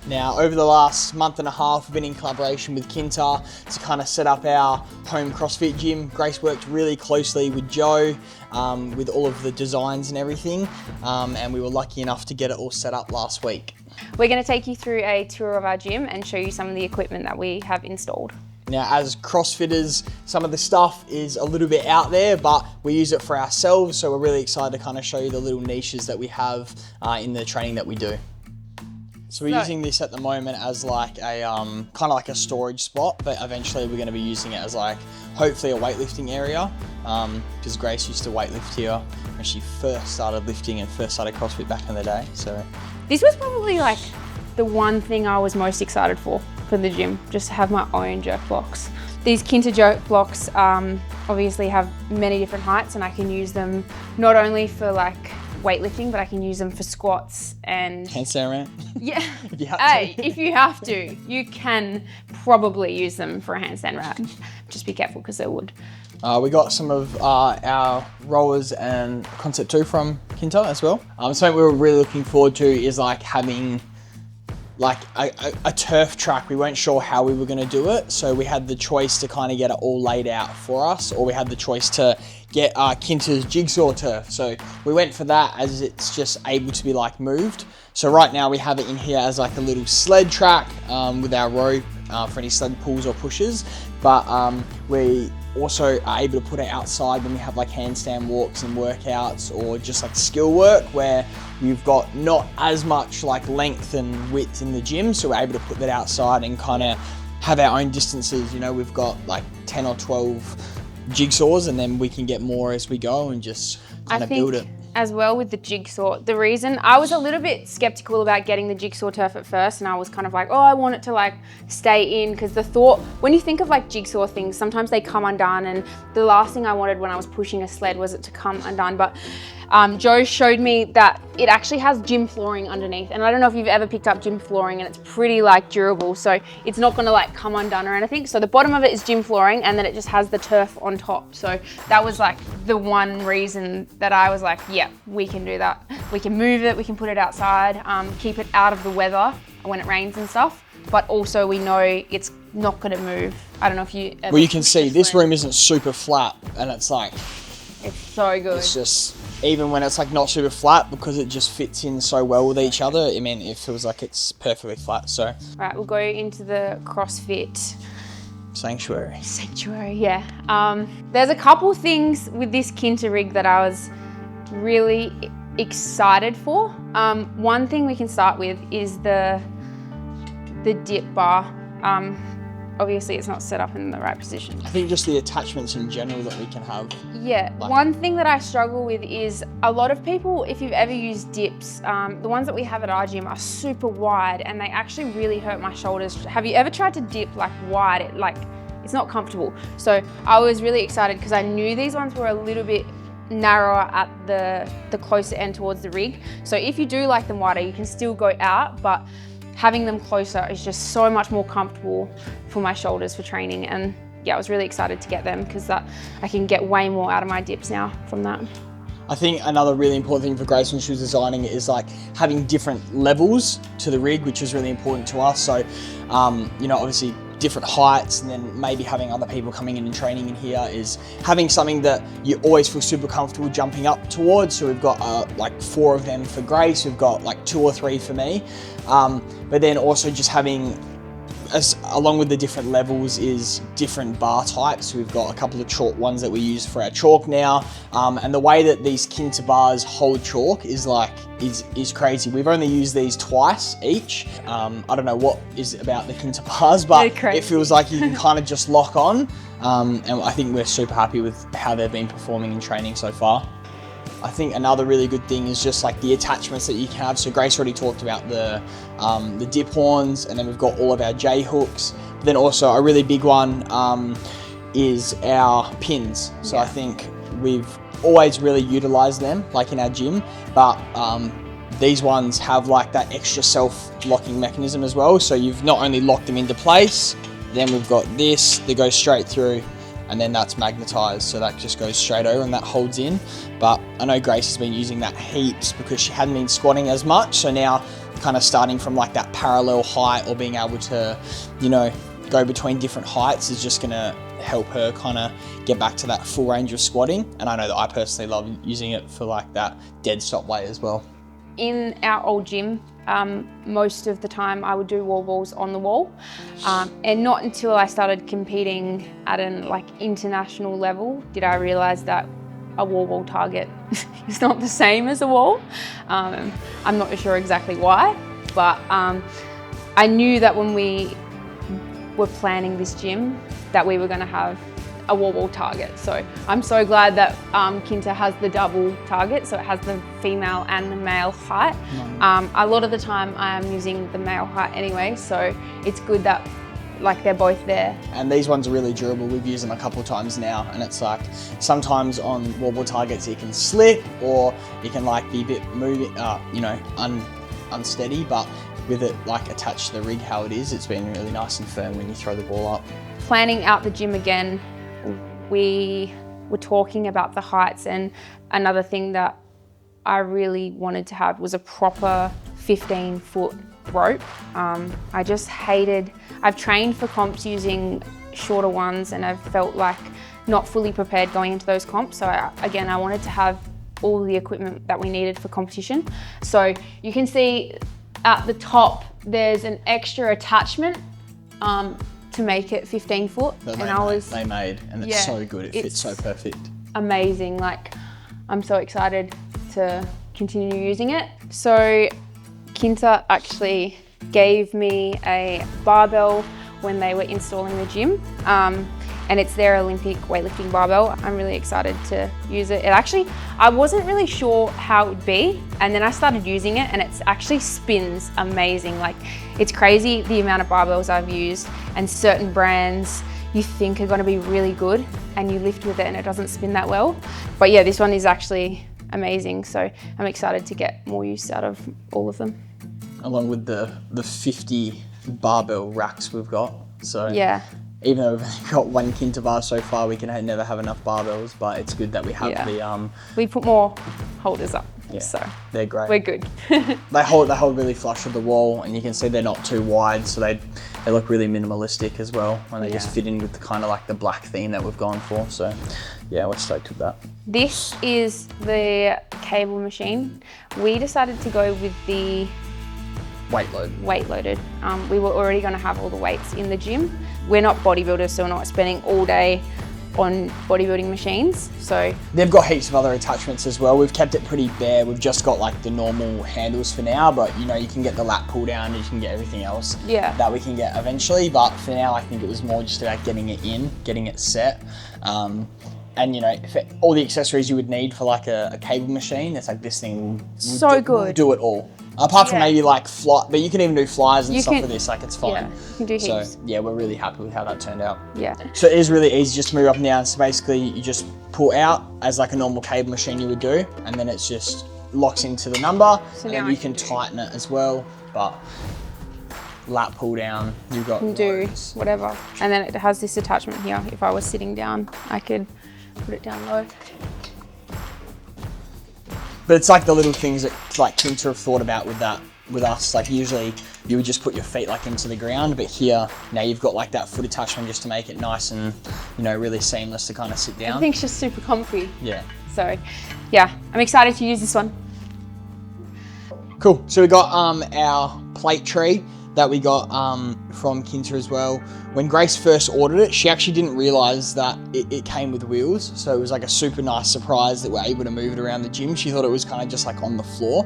Now, over the last month and a half, we've been in collaboration with Kinta to kind of set up our home CrossFit gym. Grace worked really closely with Joe with all of the designs and everything, and we were lucky enough to get it all set up last week. We're going to take you through a tour of our gym and show you some of the equipment that we have installed. Now, as CrossFitters, some of the stuff is a little bit out there, but we use it for ourselves, so we're really excited to kind of show you the little niches that we have in the training that we do. So we're using this at the moment as like a kind of like a storage spot, but eventually we're going to be using it as like hopefully a weightlifting area, because Grace used to weightlift here when she first started lifting and first started CrossFit back in the day. So this was probably like the one thing I was most excited for the gym, just to have my own jerk blocks. These Kinta jerk blocks obviously have many different heights, and I can use them not only for like weightlifting, but I can use them for squats and handstand ramp. Yeah. If you have to, you can probably use them for a handstand ramp. Just be careful because they're wood. We got some of our rollers and Concept 2 from Kinta as well. Something we were really looking forward to is like having like a turf track. We weren't sure how we were going to do it, so we had the choice to kind of get it all laid out for us, or we had the choice to get Kinta's jigsaw turf. So we went for that, as it's just able to be like moved. So right now we have it in here as like a little sled track with our rope for any sled pulls or pushes, but we also are able to put it outside when we have like handstand walks and workouts, or just like skill work where you've got not as much like length and width in the gym, so we're able to put that outside and kind of have our own distances. You know, we've got like 10 or 12 jigsaws, and then we can get more as we go and just kind of build it. As well with the jigsaw, the reason I was a little bit skeptical about getting the jigsaw turf at first, and I was kind of like, oh, I want it to like stay in, because the thought, when you think of like jigsaw things, sometimes they come undone, and the last thing I wanted when I was pushing a sled was it to come undone. But Joe showed me that it actually has gym flooring underneath, and I don't know if you've ever picked up gym flooring, and it's pretty like durable, so it's not gonna like come undone or anything. So the bottom of it is gym flooring, and then it just has the turf on top. So that was like the one reason that I was like, yeah, we can do that. We can move it, we can put it outside, keep it out of the weather when it rains and stuff, but also we know it's not gonna move. I don't know if you ever... Well, you can see this room isn't super flat, and it's like... It's so good. It's just, even when it's like not super flat, because it just fits in so well with each other, I mean, it feels like it's perfectly flat, so. All right, we'll go into the CrossFit Sanctuary, yeah. There's a couple things with this Kinta rig that I was really excited for. One thing we can start with is the dip bar. Obviously it's not set up in the right position. I think just the attachments in general that we can have. Yeah, one thing that I struggle with is a lot of people, if you've ever used dips, the ones that we have at our gym are super wide, and they actually really hurt my shoulders. Have you ever tried to dip like wide? It's not comfortable. So I was really excited because I knew these ones were a little bit narrower at the closer end towards the rig. So if you do like them wider, you can still go out, but having them closer is just so much more comfortable for my shoulders for training. And yeah, I was really excited to get them because I can get way more out of my dips now from that. I think another really important thing for Grace when she was designing it is like having different levels to the rig, which is really important to us. So, you know, obviously different heights, and then maybe having other people coming in and training in here is having something that you always feel super comfortable jumping up towards. So we've got like 4 of them for Grace, we've got like 2 or 3 for me. But then also just having, along with the different levels, is different bar types. We've got a couple of chalk ones that we use for our chalk now, and the way that these Kinta bars hold chalk is crazy. We've only used these twice each. I don't know what is about the Kinta bars, but it feels like you can kind of just lock on, and I think we're super happy with how they've been performing in training so far. I think another really good thing is just like the attachments that you can have. So Grace already talked about the dip horns, and then we've got all of our J hooks. But then also a really big one is our pins. So I think we've always really utilized them like in our gym, but these ones have like that extra self-locking mechanism as well. So you've not only locked them into place, then we've got this that goes straight through, and then that's magnetized, so that just goes straight over and that holds in. But I know Grace has been using that heaps because she hadn't been squatting as much, so now kind of starting from like that parallel height or being able to, you know, go between different heights is just gonna help her kind of get back to that full range of squatting. And I know that I personally love using it for like that dead stop weight as well. In our old gym, most of the time I would do wall balls on the wall, and not until I started competing at an like international level did I realise that a wall ball target is not the same as a wall. I'm not sure exactly why, but I knew that when we were planning this gym that we were going to have a wall ball target. So I'm so glad that Kinta has the double target, so it has the female and the male height. A lot of the time I am using the male height anyway, so it's good that like they're both there. And these ones are really durable. We've used them a couple of times now, and it's like sometimes on wall ball targets it can slip or it can like be a bit moving, you know, unsteady, but with it like attached to the rig how it is, it's been really nice and firm when you throw the ball up. Planning out the gym again, we were talking about the heights, and another thing that I really wanted to have was a proper 15-foot rope. I just hated, I've trained for comps using shorter ones and I've felt like not fully prepared going into those comps. So again, I wanted to have all the equipment that we needed for competition. So you can see at the top, there's an extra attachment to make it 15 foot. They made, and it's so good. It fits so perfect. Amazing. Like, I'm so excited to continue using it. So Kinta actually gave me a barbell when they were installing the gym. And it's their Olympic weightlifting barbell. I'm really excited to use it. I wasn't really sure how it would be, and then I started using it and it actually spins amazing. Like, it's crazy the amount of barbells I've used, and certain brands you think are gonna be really good and you lift with it and it doesn't spin that well. But yeah, this one is actually amazing. So I'm excited to get more use out of all of them. Along with the 50 barbell racks we've got. So yeah. Even though we've only got one Kinta bar so far, we can never have enough barbells, but it's good that we have the... We put more holders up, so they're great. We're good. They hold really flush with the wall, and you can see they're not too wide, so they look really minimalistic as well, and they just fit in with the kind of like the black theme that we've gone for. So yeah, we're stoked with that. This is the cable machine. We decided to go with the weight loaded. We were already going to have all the weights in the gym. We're not bodybuilders, so we're not spending all day on bodybuilding machines. So they've got heaps of other attachments as well. We've kept it pretty bare. We've just got like the normal handles for now, but you know, you can get the lat pull down, you can get everything else that we can get eventually. But for now, I think it was more just about getting it in, getting it set. And you know, all the accessories you would need for like a cable machine, it's like this thing will do it all. Apart from maybe like fly, but you can even do flies and stuff with this, like it's fine. Yeah, you can do heaps. So yeah, we're really happy with how that turned out. Yeah. So it is really easy just to move up and down. So basically you just pull out as like a normal cable machine you would do, and then it's just locks into the number, and then you can tighten it as well. But lat pull down, you've got... You can do whatever. And then it has this attachment here. If I was sitting down, I could put it down low. But it's like the little things that like Kinta have thought about with us. Like usually you would just put your feet like into the ground, but here now you've got like that foot attachment just to make it nice and, you know, really seamless to kind of sit down. I think it's just super comfy. Yeah. So yeah, I'm excited to use this one. Cool. So we got our plate tree that we got from Kinta as well. When Grace first ordered it, she actually didn't realise that it came with wheels. So it was like a super nice surprise that we're able to move it around the gym. She thought it was kind of just like on the floor,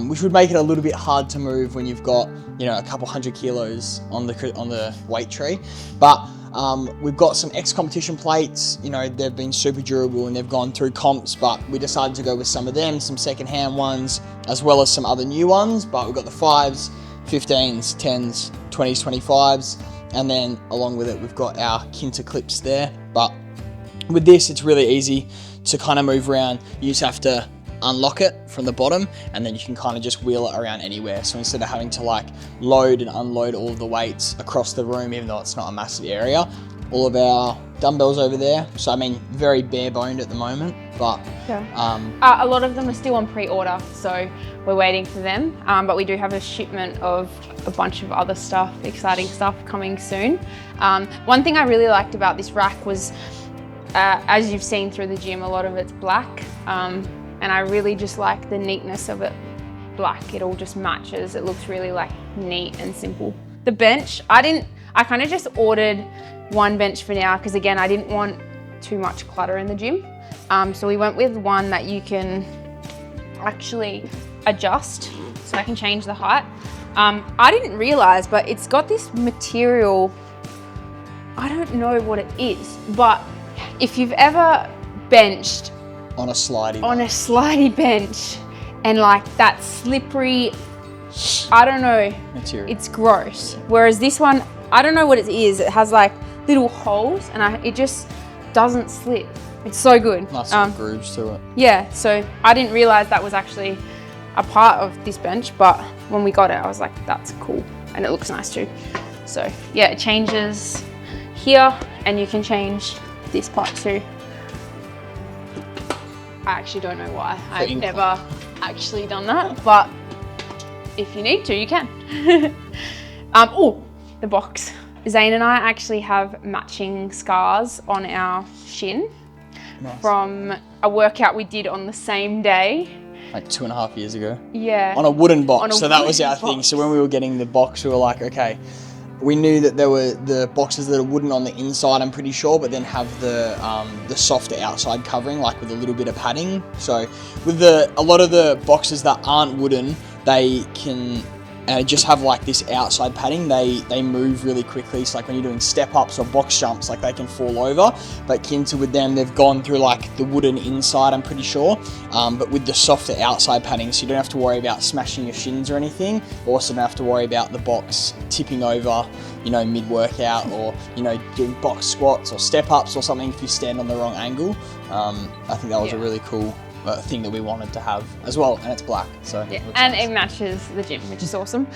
which would make it a little bit hard to move when you've got, you know, a couple 100 kilos on the weight tree. But we've got some ex-competition plates. You know, they've been super durable and they've gone through comps, but we decided to go with some of them, some second-hand ones, as well as some other new ones. But we've got the 5s, 15s, 10s, 20s, 25s, and then along with it we've got our Kinta clips there. But with this it's really easy to kind of move around. You just have to unlock it from the bottom and then you can kind of just wheel it around anywhere. So instead of having to like load and unload all of the weights across the room, even though it's not a massive area, all of our dumbbells over there. So I mean, very bare boned at the moment, but a lot of them are still on pre-order, so we're waiting for them. But we do have a shipment of a bunch of other stuff, exciting stuff coming soon. One thing I really liked about this rack was, as you've seen through the gym, a lot of it's black, and I really just like the neatness of it. Black, it all just matches. It looks really like neat and simple. The bench, I kind of just ordered one bench for now because again, I didn't want too much clutter in the gym. So we went with one that you can actually adjust, so I can change the height. I didn't realize, but it's got this material, I don't know what it is, but if you've ever benched on a slidey bench and like that slippery, I don't know, material, it's gross. Whereas this one, I don't know what it is. It has like little holes and it just doesn't slip. It's so good. Nice little grooves to it. Yeah, so I didn't realize that was actually a part of this bench, but when we got it, I was like, that's cool. And it looks nice too. So yeah, it changes here and you can change this part too. I actually don't know why. I've never actually done that, but if you need to, you can. Oh, the box. Zane and I actually have matching scars on our shin from a workout we did on the same day. Like 2.5 years ago. Yeah. On a wooden box. So that was our thing. So when we were getting the box, we were like, okay, we knew that there were the boxes that are wooden on the inside, I'm pretty sure, but then have the softer outside covering, like with a little bit of padding. So with a lot of the boxes that aren't wooden, they can just have like this outside padding. They move really quickly. So like when you're doing step ups or box jumps, like they can fall over. But Kinta with them, they've gone through like the wooden inside, I'm pretty sure, but with the softer outside padding, so you don't have to worry about smashing your shins or anything. Also don't have to worry about the box tipping over, you know, mid workout, or you know, doing box squats or step ups or something if you stand on the wrong angle. I think that was a really cool thing that we wanted to have as well, and it's black, so yeah, and nice. It matches the gym, which is awesome.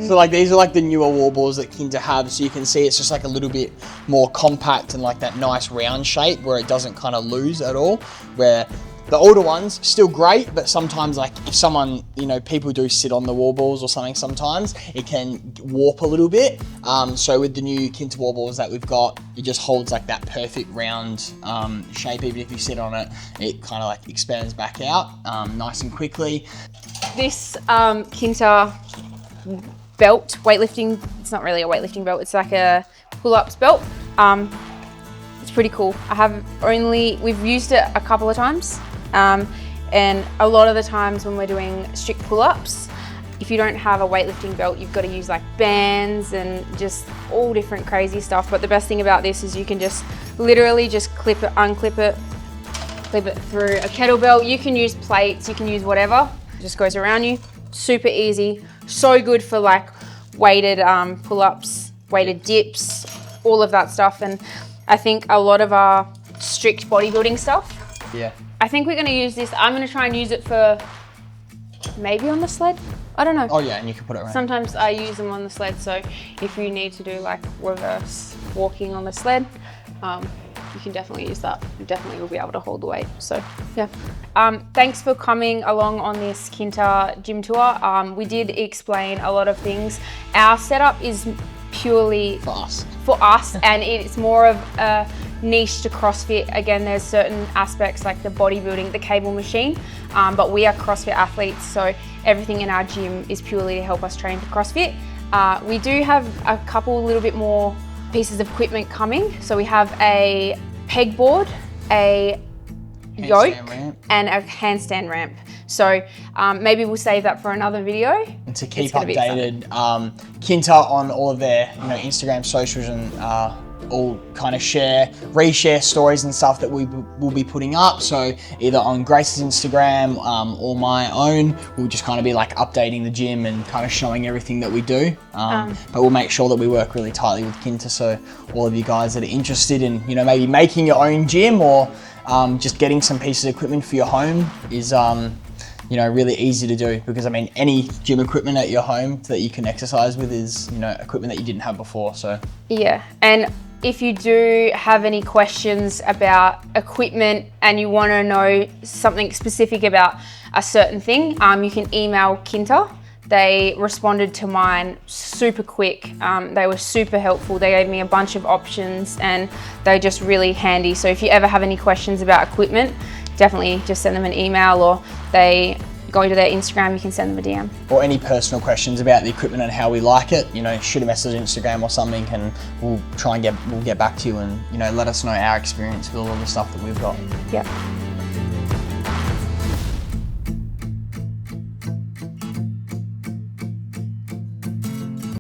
So like these are like the newer wall balls that Kinta have, so you can see it's just like a little bit more compact and like that nice round shape where it doesn't kind of lose at all, where the older ones, still great, but sometimes like if someone, you know, people do sit on the wall balls or something sometimes, it can warp a little bit. So with the new Kinta wall balls that we've got, it just holds like that perfect round shape. Even if you sit on it, it kind of like expands back out nice and quickly. This Kinta belt, weightlifting, it's not really a weightlifting belt, it's like a pull-ups belt. It's pretty cool. We've used it a couple of times. And a lot of the times when we're doing strict pull-ups, if you don't have a weightlifting belt, you've got to use like bands and just all different crazy stuff. But the best thing about this is you can just literally just clip it, unclip it, clip it through a kettlebell. You can use plates, you can use whatever. It just goes around you. Super easy. So good for like weighted pull-ups, weighted dips, all of that stuff. And I think a lot of our strict bodybuilding stuff, I think we're going to use this. I'm going to try and use it for maybe on the sled. I don't know. Oh yeah, and you can put it around. Sometimes I use them on the sled, so if you need to do like reverse walking on the sled, you can definitely use that. You definitely will be able to hold the weight. So yeah. Thanks for coming along on this Kinta gym tour. We did explain a lot of things. Our setup is purely for us, and it's more of a niche to CrossFit. Again, there's certain aspects like the bodybuilding, the cable machine, but we are CrossFit athletes, so everything in our gym is purely to help us train for CrossFit. We do have a couple little bit more pieces of equipment coming. So we have a pegboard, a yoke, and a handstand ramp. So maybe we'll save that for another video. And to keep updated, Kinta on all of their Instagram socials and all kind of reshare stories and stuff that we will be putting up. So either on Grace's Instagram or my own, we'll just kind of be like updating the gym and kind of showing everything that we do. But we'll make sure that we work really tightly with Kinta, so all of you guys that are interested in maybe making your own gym or just getting some pieces of equipment for your home is you know, really easy to do, because I mean, any gym equipment at your home that you can exercise with is, you know, equipment that you didn't have before. So yeah, and if you do have any questions about equipment and you want to know something specific about a certain thing, you can email Kinta. They responded to mine super quick. They were super helpful. They gave me a bunch of options and they're just really handy. So if you ever have any questions about equipment, definitely just send them an email, or they go to their Instagram, you can send them a DM. Or any personal questions about the equipment and how we like it, you know, shoot a message on Instagram or something, and we'll get back to you and, you know, let us know our experience with all of the stuff that we've got. Yeah.